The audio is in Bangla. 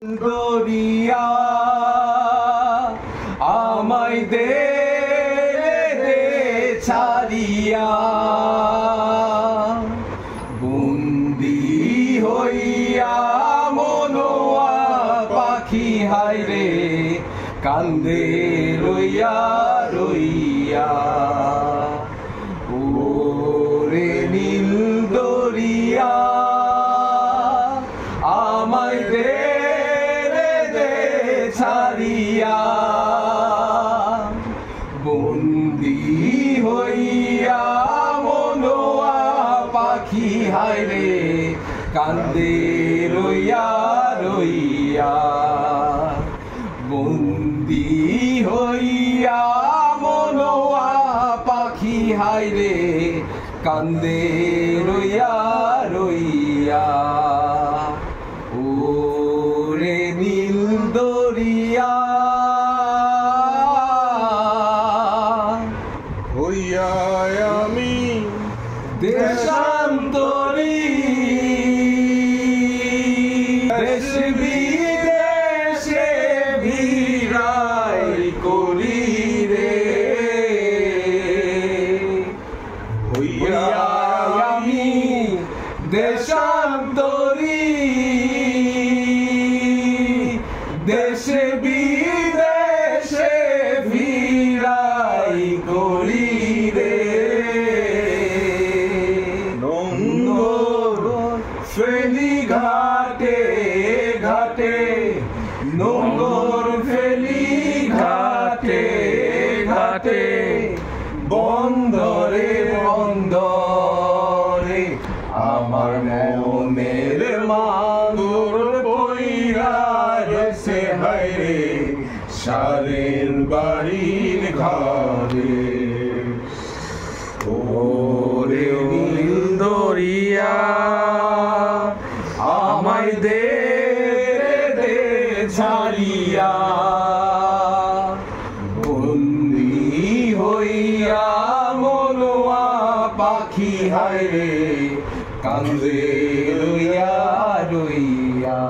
দরিয়া আমায় দে দে ছাড়িয়া বন্দি হইয়া মনোয়া পাখি হায়রে কান্দে রইয়া রইয়া ওরে নীল দরিয়া আমায় দে ছাড়িয়া বন্দি হইয়া মনোয়া পাখি হায়রে কান্দে রইয়া রইয়া বন্দি হইয়া মনোয়া পাখি হায়রে কান্দে রইয়া রইয়া ওরে নীল দরিয়া হইয়া আমি দেশান্তরী দেশ বিদেশে ভিড়াই করি রে হইয়া আমি দেশান্তরী দেশে বিদেশে ভিড়াই করি রে নোংর ফেলি ঘাটে ঘাটে নোংর ফেলি ঘাটে ঘাটে বন্দরে বন্দরে আমার মনের মাদুর বইরা গেছে হায়রে সারের বাড়ির ঘরে ওরে নীল দরিয়া আমায় দে দে ছাড়িয়া বন্দি হইয়া মনোয়া পাখি হায়রে কান্দে রইয়া রইয়া।